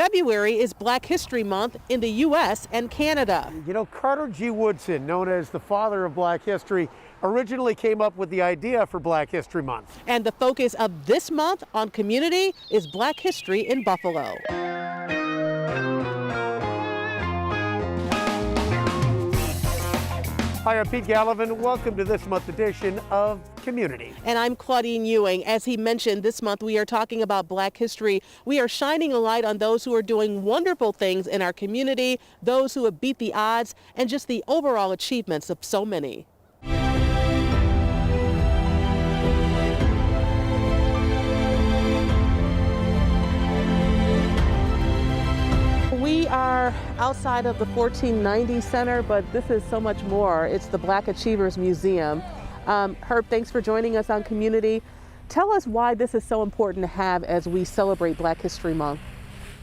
February is Black History Month in the U.S. and Canada. You know, Carter G. Woodson, known as the father of Black history, originally came up with the idea for Black History Month. And the focus of this month on community is Black history in Buffalo. Hi, I'm Pete Gallivan. Welcome to this month's edition of Community. And I'm Claudine Ewing. As he mentioned, this month we are talking about Black history. We are shining a light on those who are doing wonderful things in our community, those who have beat the odds, and just the overall achievements of so many. We are outside of the 1490 Center, but this is so much more. It's the Black Achievers Museum. Herb, thanks for joining us on Community. Tell us why this is so important to have as we celebrate Black History Month.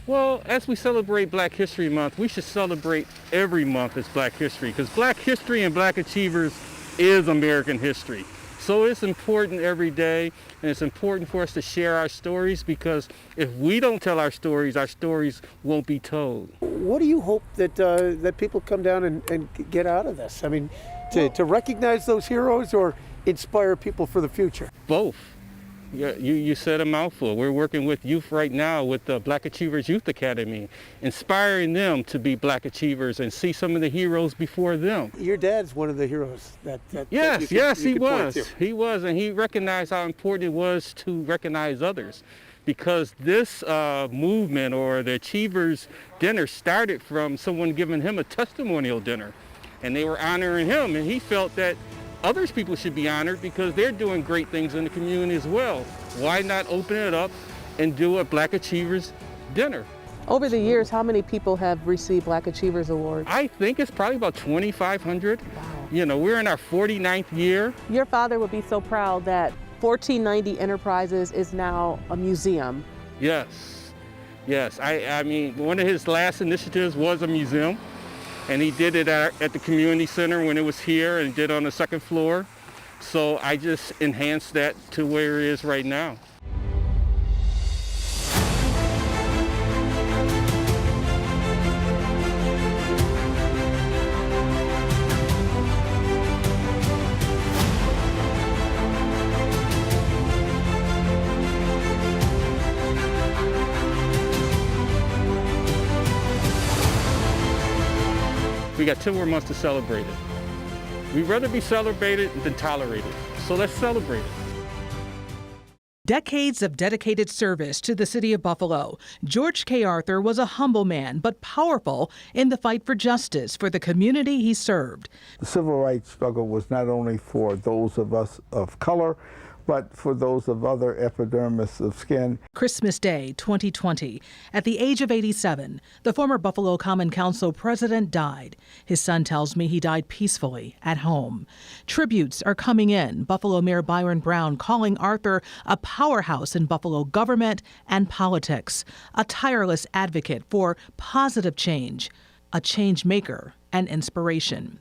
Well, as we celebrate Black History Month, we should celebrate every month as Black History, because Black history and Black Achievers is American history. So it's important every day, and it's important for us to share our stories, because if we don't tell our stories won't be told. What do you hope that that people come down and get out of this? I mean, to recognize those heroes or inspire people for the future? Both. Yeah, you said a mouthful. We're working with youth right now with the Black Achievers Youth Academy, inspiring them to be Black Achievers and see some of the heroes before them. Your dad's one of the heroes Yes, he was, and he recognized how important it was to recognize others, because this movement, or the Achievers Dinner, started from someone giving him a testimonial dinner, and they were honoring him, and he felt that others people should be honored because they're doing great things in the community as well. Why not open it up and do a Black Achievers Dinner? Over the years, how many people have received Black Achievers Awards? I think it's probably about 2,500. Wow. You know, we're in our 49th year. Your father would be so proud that 1490 Enterprises is now a museum. Yes. I mean, one of his last initiatives was a museum. And he did it at the community center when it was here, and did on the second floor. So I just enhanced that to where it is right now. We got 2 more months to celebrate it. We'd rather be celebrated than tolerated. So let's celebrate it. Decades of dedicated service to the city of Buffalo, George K. Arthur was a humble man, but powerful in the fight for justice for the community he served. The civil rights struggle was not only for those of us of color, but for those of other epidermis of skin. Christmas Day 2020, at the age of 87, the former Buffalo Common Council president died. His son tells me he died peacefully at home. Tributes are coming in. Buffalo Mayor Byron Brown calling Arthur a powerhouse in Buffalo government and politics, a tireless advocate for positive change, a change maker and inspiration.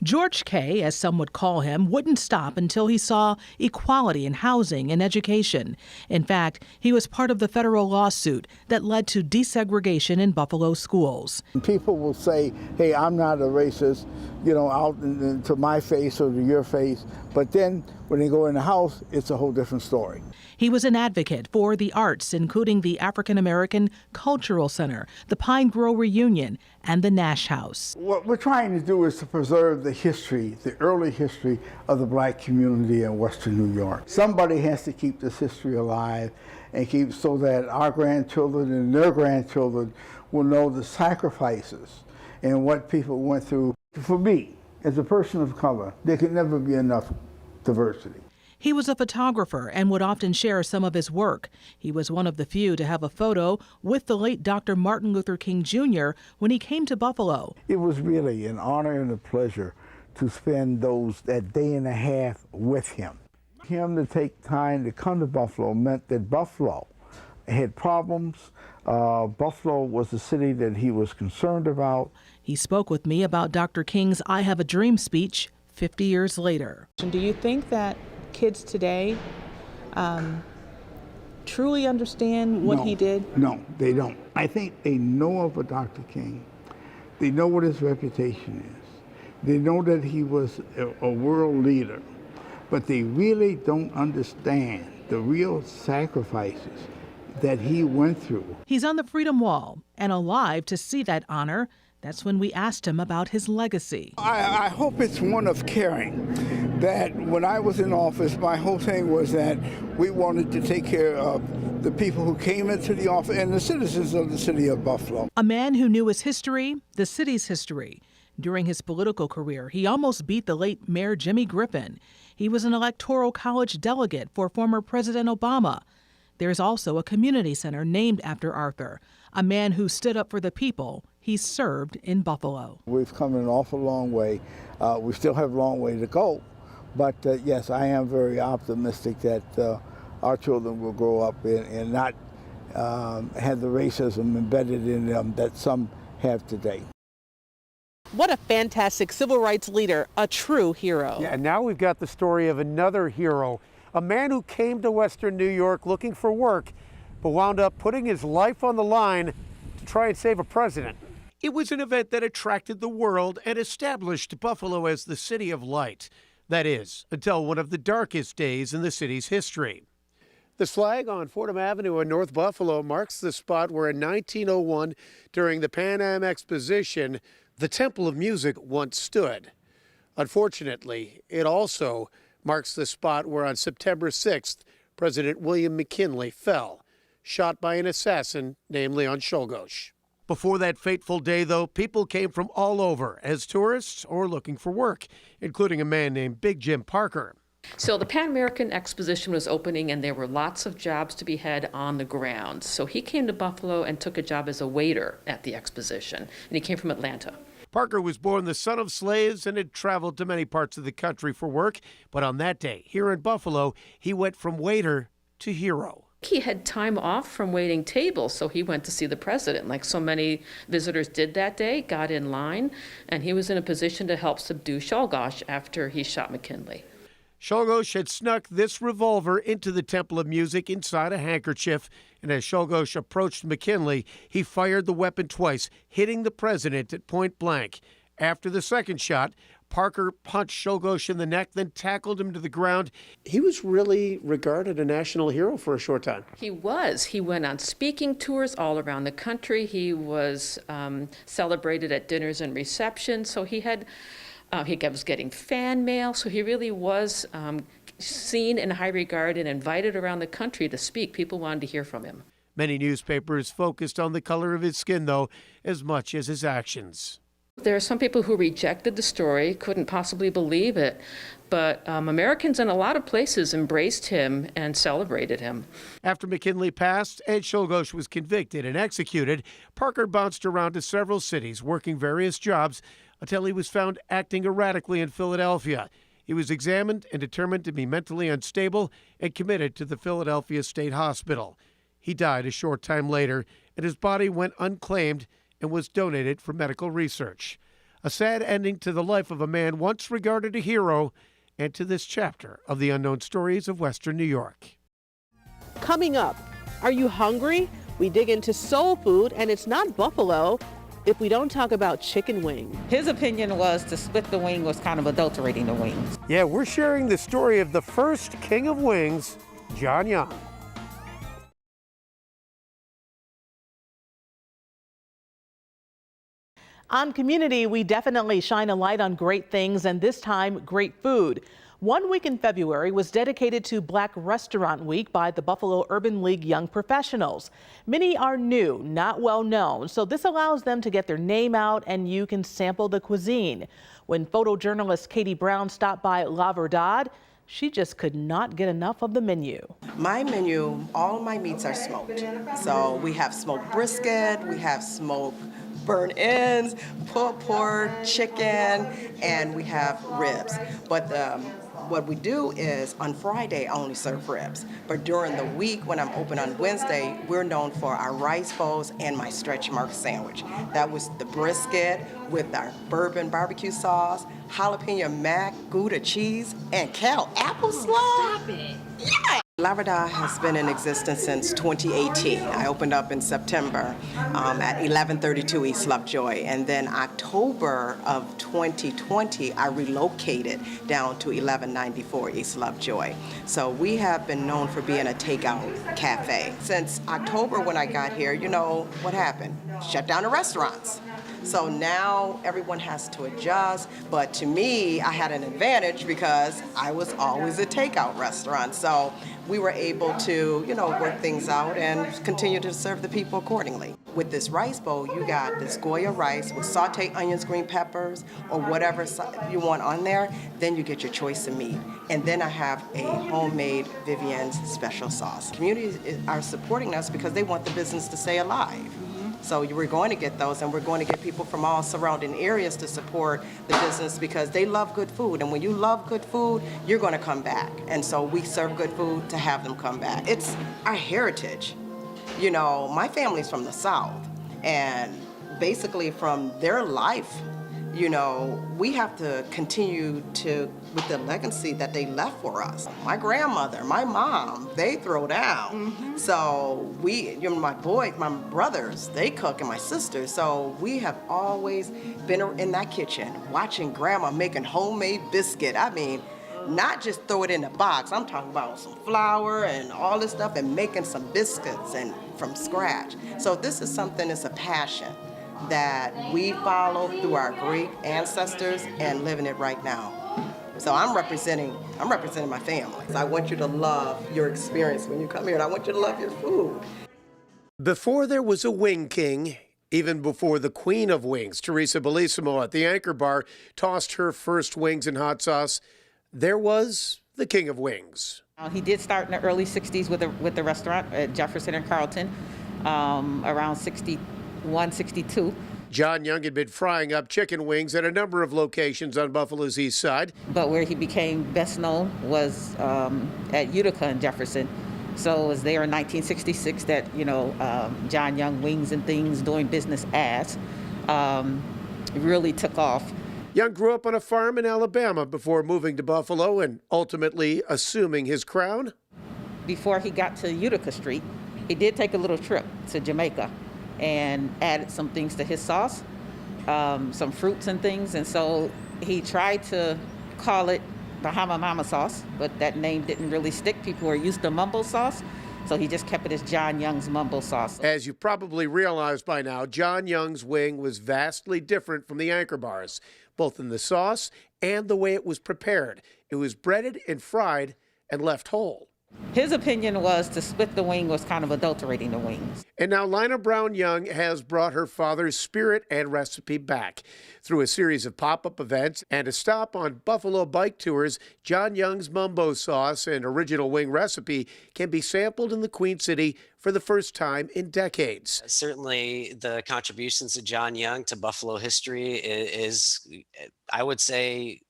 George K., as some would call him, wouldn't stop until he saw equality in housing and education. In fact, he was part of the federal lawsuit that led to desegregation in Buffalo schools. People will say, hey, I'm not a racist, you know, out to my face or to your face, but then when they go in the house, it's a whole different story. He was an advocate for the arts, including the African American Cultural Center, the Pine Grove Reunion, and the Nash House. What we're trying to do is to preserve the history, the early history of the Black community in Western New York. Somebody has to keep this history alive and keep so that our grandchildren and their grandchildren will know the sacrifices and what people went through. For me, as a person of color, there can never be enough diversity. He was a photographer and would often share some of his work. He was one of the few to have a photo with the late Dr. Martin Luther King Jr. when he came to Buffalo. It was really an honor and a pleasure to spend that day and a half with him. Him to take time to come to Buffalo meant that Buffalo had problems. Buffalo was a city that he was concerned about. He spoke with me about Dr. King's I Have a Dream speech 50 years later. Do you think that kids today truly understand what he did? No, they don't. I think they know of a Dr. King. They know what his reputation is. They know that he was a world leader, but they really don't understand the real sacrifices that he went through. He's on the Freedom Wall and alive to see that honor. That's when we asked him about his legacy. I hope it's one of caring. That when I was in office, my whole thing was that we wanted to take care of the people who came into the office and the citizens of the city of Buffalo. A man who knew his history, the city's history. During his political career, he almost beat the late Mayor Jimmy Griffin. He was an electoral college delegate for former President Obama. There's also a community center named after Arthur, a man who stood up for the people he served in Buffalo. We've come an awful long way. We still have a long way to go. But yes, I am very optimistic that our children will grow up and not have the racism embedded in them that some have today. What a fantastic civil rights leader, a true hero. Yeah, and now we've got the story of another hero, a man who came to Western New York looking for work, but wound up putting his life on the line to try and save a president. It was an event that attracted the world and established Buffalo as the city of light. That is, until one of the darkest days in the city's history. This flag on Fordham Avenue in North Buffalo marks the spot where in 1901, during the Pan Am Exposition, the Temple of Music once stood. Unfortunately, it also marks the spot where on September 6th, President William McKinley fell, shot by an assassin named Leon Czolgosz. Before that fateful day, though, people came from all over as tourists or looking for work, including a man named Big Jim Parker. So the Pan American Exposition was opening and there were lots of jobs to be had on the ground. So he came to Buffalo and took a job as a waiter at the exposition, and he came from Atlanta. Parker was born the son of slaves and had traveled to many parts of the country for work. But on that day, here in Buffalo, he went from waiter to hero. He had time off from waiting tables, so he went to see the president, like so many visitors did that day, got in line, and he was in a position to help subdue Czolgosz after he shot McKinley. Czolgosz had snuck this revolver into the Temple of Music inside a handkerchief, and as Czolgosz approached McKinley, he fired the weapon twice, hitting the president at point blank. After the second shot, Parker punched Czolgosz in the neck, then tackled him to the ground. He was really regarded a national hero for a short time. He was. He went on speaking tours all around the country. He was celebrated at dinners and receptions. So he was getting fan mail. So he really was seen in high regard and invited around the country to speak. People wanted to hear from him. Many newspapers focused on the color of his skin, though, as much as his actions. There are some people who rejected the story, couldn't possibly believe it, but Americans in a lot of places embraced him and celebrated him. After McKinley passed and Czolgosz was convicted and executed, Parker bounced around to several cities, working various jobs, until he was found acting erratically in Philadelphia. He was examined and determined to be mentally unstable and committed to the Philadelphia State Hospital. He died a short time later, and his body went unclaimed and was donated for medical research. A sad ending to the life of a man once regarded a hero, and to this chapter of the unknown stories of Western New York. Coming up, are you hungry? We dig into soul food, and it's not buffalo if we don't talk about chicken wings. His opinion was to split the wing was kind of adulterating the wings. Yeah, we're sharing the story of the first king of wings, John Young. On Community, we definitely shine a light on great things, and this time, great food. 1 week in February was dedicated to Black Restaurant Week by the Buffalo Urban League Young Professionals. Many are new, not well known, so this allows them to get their name out and you can sample the cuisine. When photojournalist Katie Brown stopped by La Verdad, she just could not get enough of the menu. My menu, all of my meats are smoked. So we have smoked brisket, we have smoked burnt ends, pulled pork, chicken, and we have ribs. But what we do is on Friday I only serve ribs. But during the week when I'm open on Wednesday, we're known for our rice bowls and my stretch mark sandwich. That was the brisket with our bourbon barbecue sauce, jalapeno mac, Gouda cheese, and Cal apple slaw. Stop it. Yeah. La Verdad has been in existence since 2018. I opened up in September at 1132 East Lovejoy, and then October of 2020 I relocated down to 1194 East Lovejoy. So we have been known for being a takeout cafe. Since October when I got here, you know what happened? Shut down the restaurants. So now everyone has to adjust, but to me, I had an advantage because I was always a takeout restaurant. So we were able to, work things out and continue to serve the people accordingly. With this rice bowl, you got this Goya rice with sauteed onions, green peppers, or whatever you want on there. Then you get your choice of meat. And then I have a homemade Vivian's special sauce. Communities are supporting us because they want the business to stay alive. So we're going to get those, and we're going to get people from all surrounding areas to support the business because they love good food. And when you love good food, you're going to come back. And so we serve good food to have them come back. It's our heritage. My family's from the South, and basically from their life, we have to continue with the legacy that they left for us. My grandmother, my mom, they throw down. So my brothers, they cook, and my sisters. So we have always been in that kitchen watching grandma making homemade biscuit. I mean, not just throw it in a box. I'm talking about some flour and all this stuff and making some biscuits and from scratch. So this is something that's a passion that we follow through our great ancestors and living it right now. So I'm representing my family. I want you to love your experience when you come here, and I want you to love your food. Before there was a wing king, even before the queen of wings, Teresa Bellissimo at the Anchor Bar tossed her first wings in hot sauce, there was the king of wings. He did start in the early 60s with the restaurant at Jefferson and Carlton, around 61, 62. John Young had been frying up chicken wings at a number of locations on Buffalo's east side. But where he became best known was at Utica and Jefferson. So it was there in 1966 that, John Young Wings and Things doing business as really took off. Young grew up on a farm in Alabama before moving to Buffalo and ultimately assuming his crown. Before he got to Utica Street, he did take a little trip to Jamaica and added some things to his sauce, some fruits and things. And so he tried to call it Bahama Mama sauce, but that name didn't really stick. People were used to mumbo sauce. So he just kept it as John Young's mumbo sauce. As you probably realized by now, John Young's wing was vastly different from the Anchor Bars, both in the sauce and the way it was prepared. It was breaded and fried and left whole. His opinion was to split the wing was kind of adulterating the wings. And now Lina Brown Young has brought her father's spirit and recipe back. Through a series of pop-up events and a stop on Buffalo bike tours, John Young's mumbo sauce and original wing recipe can be sampled in the Queen City for the first time in decades. Certainly the contributions of John Young to Buffalo history is, I would say,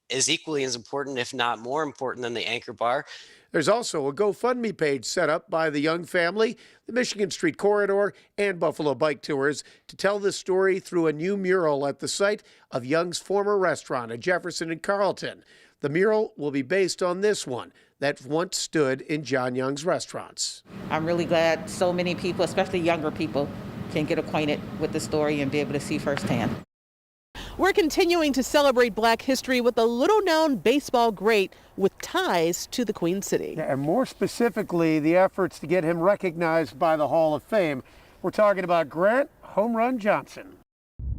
is equally as important, if not more important, than the Anchor Bar. There's also a GoFundMe page set up by the Young family, the Michigan Street Corridor, and Buffalo Bike Tours to tell this story through a new mural at the site of Young's former restaurant at Jefferson and Carlton. The mural will be based on this one that once stood in John Young's restaurants. I'm really glad so many people, especially younger people, can get acquainted with the story and be able to see firsthand. We're continuing to celebrate Black history with a little-known baseball great with ties to the Queen City. And more specifically, the efforts to get him recognized by the Hall of Fame. We're talking about Grant Home Run Johnson.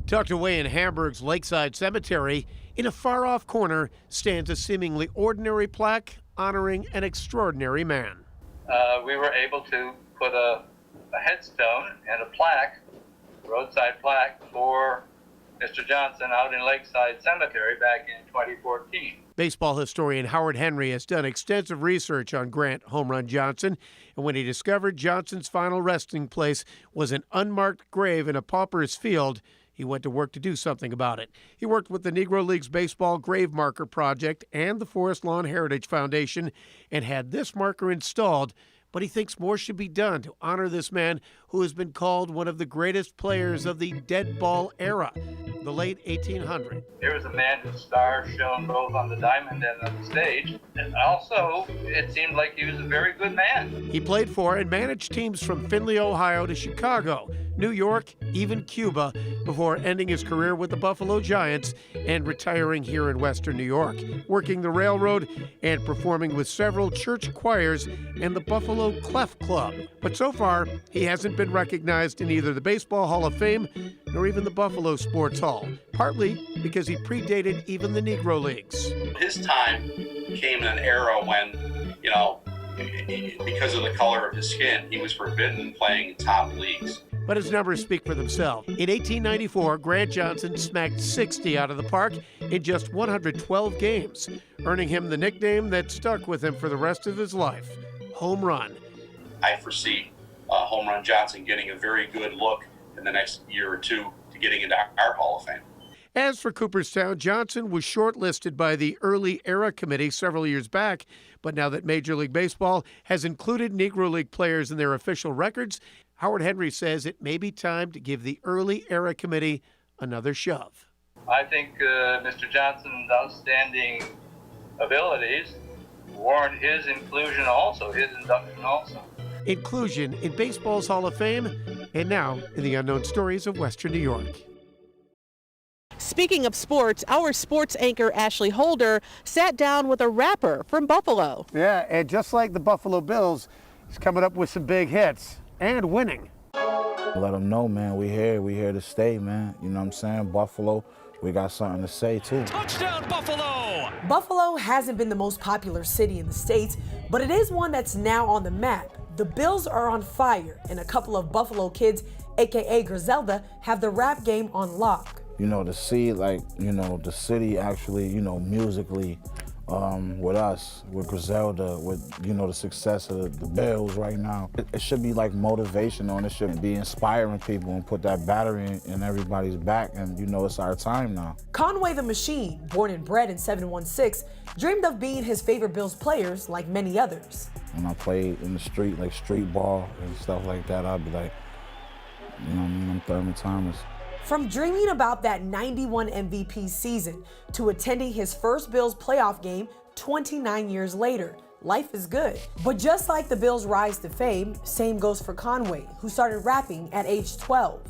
Tucked away in Hamburg's Lakeside Cemetery, in a far-off corner stands a seemingly ordinary plaque honoring an extraordinary man. We were able to put a headstone and a plaque, roadside plaque, for Mr. Johnson out in Lakeside Cemetery back in 2014. Baseball historian Howard Henry has done extensive research on Grant Home Run Johnson, and when he discovered Johnson's final resting place was an unmarked grave in a pauper's field, he went to work to do something about it. He worked with the Negro Leagues Baseball Grave Marker Project and the Forest Lawn Heritage Foundation and had this marker installed but he thinks more should be done to honor this man who has been called one of the greatest players of the dead ball era, the late 1800s. Here was a man whose stars shone both on the diamond and on the stage, and also it seemed like he was a very good man. He played for and managed teams from Findlay, Ohio to Chicago, New York, even Cuba, before ending his career with the Buffalo Giants and retiring here in Western New York, working the railroad and performing with several church choirs and the Buffalo Clef Club. But so far, he hasn't been recognized in either the Baseball Hall of Fame nor even the Buffalo Sports Hall, partly because he predated even the Negro Leagues. His time came in an era when, because of the color of his skin, he was forbidden playing in top leagues. But his numbers speak for themselves. In 1894, Grant Johnson smacked 60 out of the park in just 112 games, earning him the nickname that stuck with him for the rest of his life, Home Run. I foresee Home Run Johnson getting a very good look in the next year or two to getting into our Hall of Fame. As for Cooperstown, Johnson was shortlisted by the Early Era Committee several years back, but now that Major League Baseball has included Negro League players in their official records, Howard Henry says it may be time to give the Early Era Committee another shove. I think Mr. Johnson's outstanding abilities warrant his inclusion also, his induction also. Inclusion in baseball's Hall of Fame, and now in the Unknown Stories of Western New York. Speaking of sports, our sports anchor Ashley Holder sat down with a rapper from Buffalo. Yeah, and just like the Buffalo Bills, he's coming up with some big hits and winning. Let them know, man, we here to stay, man. You know what I'm saying? Buffalo, we got something to say, too. Touchdown, Buffalo! Buffalo hasn't been the most popular city in the States, but it is one that's now on the map. The Bills are on fire, and a couple of Buffalo kids, aka Griselda, have the rap game on lock. You know, to see, the city actually, musically, with us, with Griselda, with, the success of the Bills right now. It should be like motivational, and it should be inspiring people and put that battery in everybody's back, and it's our time now. Conway the Machine, born and bred in 716, dreamed of being his favorite Bills players like many others. When I played in the street, like street ball and stuff like that, I'd be like, I'm Thurman Thomas. From dreaming about that 91 MVP season to attending his first Bills playoff game 29 years later, life is good. But just like the Bills' rise to fame, same goes for Conway, who started rapping at age 12.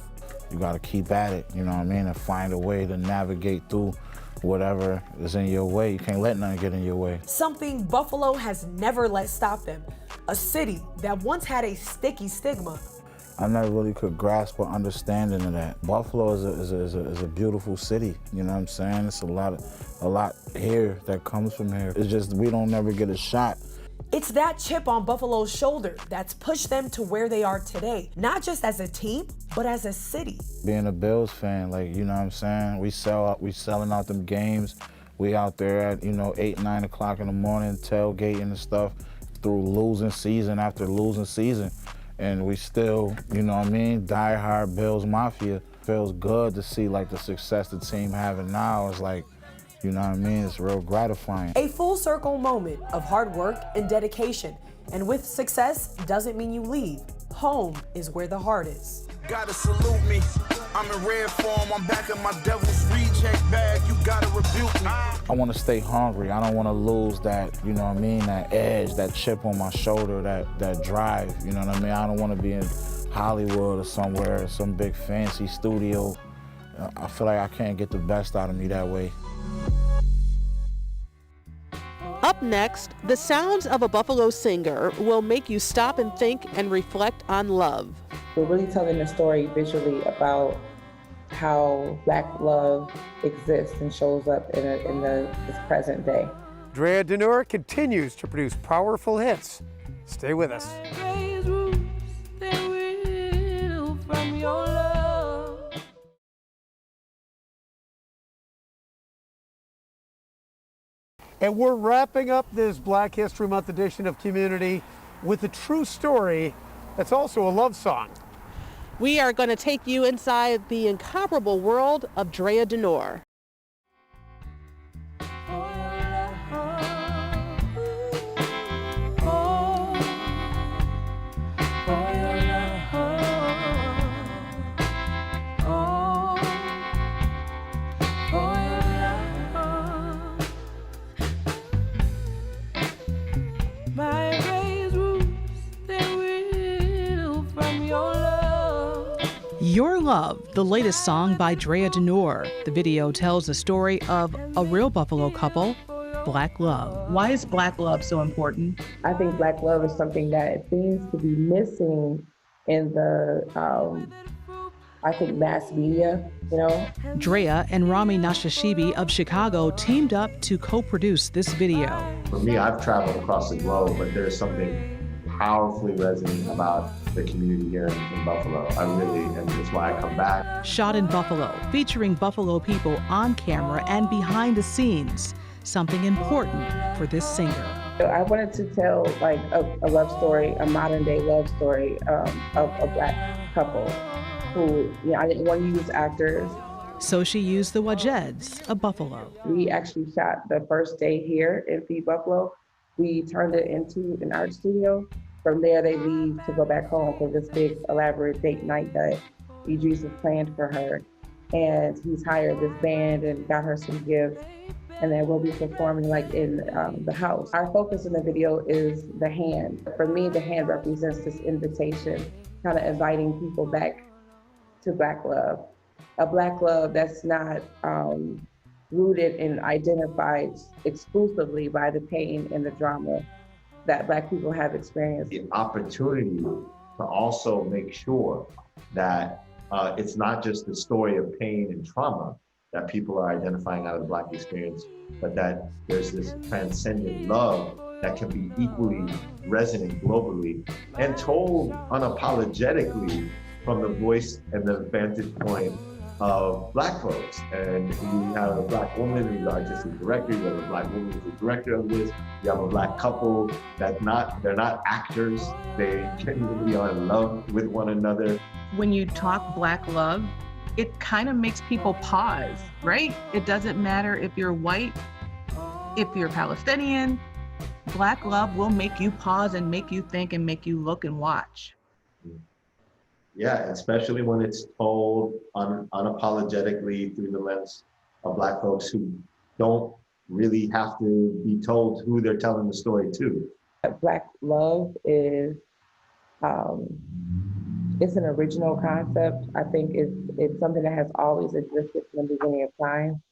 You gotta keep at it, and find a way to navigate through whatever is in your way. You can't let nothing get in your way. Something Buffalo has never let stop them. A city that once had a sticky stigma. I never really could grasp or understanding of that. Buffalo is a beautiful city, you know what I'm saying? It's a lot here that comes from here. It's just we don't never get a shot. It's that chip on Buffalo's shoulder that's pushed them to where they are today, not just as a team, but as a city. Being a Bills fan, you know what I'm saying? We selling out them games. We out there at, 8, 9 o'clock in the morning, tailgating and stuff through losing season after losing season. And we still, die-hard Bills Mafia. Feels good to see, the success the team having now. It's it's real gratifying. A full circle moment of hard work and dedication. And with success doesn't mean you leave. Home is where the heart is. Gotta salute me. I'm in red form. I'm back in my devil's reject bag. You gotta rebuke me. I want to stay hungry. I don't want to lose that, that edge, that chip on my shoulder, that drive. You know what I mean? I don't want to be in Hollywood or somewhere, some big fancy studio. I feel like I can't get the best out of me that way. Up next, the sounds of a Buffalo singer will make you stop and think and reflect on love. We're really telling a story visually about how Black love exists and shows up in this present day. Drea continues to produce powerful hits. Stay with us. And we're wrapping up this Black History Month edition of Community with a true story that's also a love song. We are going to take you inside the incomparable world of Drea Denor. Your Love, the latest song by Drea. The video tells the story of a real Buffalo couple, Black love. Why is Black love so important? I think Black love is something that seems to be missing in the, mass media, Drea and Rami Nashashibi of Chicago teamed up to co-produce this video. For me, I've traveled across the globe, but there's something powerfully resonant about the community here in Buffalo. And that's why I come back. Shot in Buffalo, featuring Buffalo people on camera and behind the scenes. Something important for this singer. I wanted to tell a love story, a modern day love story of a Black couple who, I didn't want to use actors. So she used the Wajeds, a buffalo. We actually shot the first day here in Feed Buffalo. We turned it into an art studio. From there, they leave to go back home for this big elaborate date night that Idris has planned for her. And he's hired this band and got her some gifts. And then we'll be performing in the house. Our focus in the video is the hand. For me, the hand represents this invitation, kind of inviting people back to Black love. A Black love that's not rooted and identified exclusively by the pain and the drama that Black people have experienced. The opportunity to also make sure that it's not just the story of pain and trauma that people are identifying out of the Black experience, but that there's this transcendent love that can be equally resonant globally and told unapologetically from the voice and the vantage point of Black folks. And you have a Black woman who's the artistic director, you have a Black woman who's the director of this, you have a Black couple they're not actors, they genuinely are in love with one another. When you talk Black love, it kind of makes people pause, right? It doesn't matter if you're white, if you're Palestinian, Black love will make you pause and make you think and make you look and watch. Yeah, especially when it's told unapologetically through the lens of Black folks who don't really have to be told who they're telling the story to. Black love is, it's an original concept. I think it's something that has always existed from the beginning of time.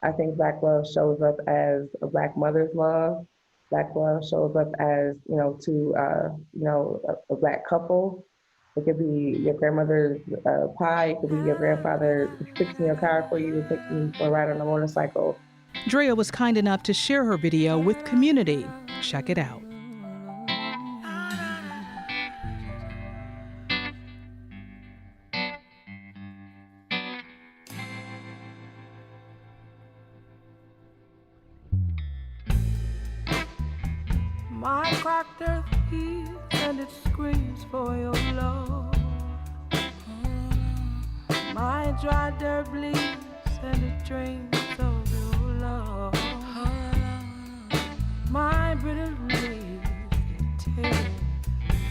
I think Black love shows up as a Black mother's love. Black love shows up as, a Black couple. It could be your grandmother's pie. It could be your grandfather fixing your car for you, taking you for a ride on a motorcycle. Drea was kind enough to share her video with commUNITY. Check it out. My cracked earth heaves and it screams for your love. My dry dirt bleeds and it dreams of your love. My brittle leaves tear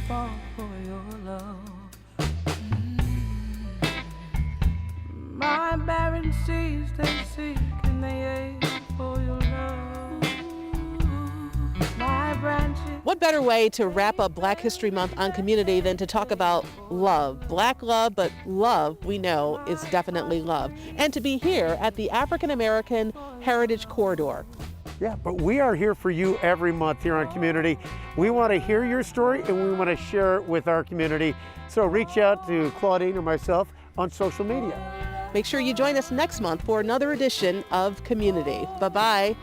fall for your love. My barren seas they seek and they ache for your love. What better way to wrap up Black History Month on commUNITY than to talk about love? Black love, but love, we know, is definitely love. And to be here at the African American Heritage Corridor. Yeah, but we are here for you every month here on commUNITY. We want to hear your story and we want to share it with our community. So reach out to Claudine or myself on social media. Make sure you join us next month for another edition of commUNITY. Bye-bye.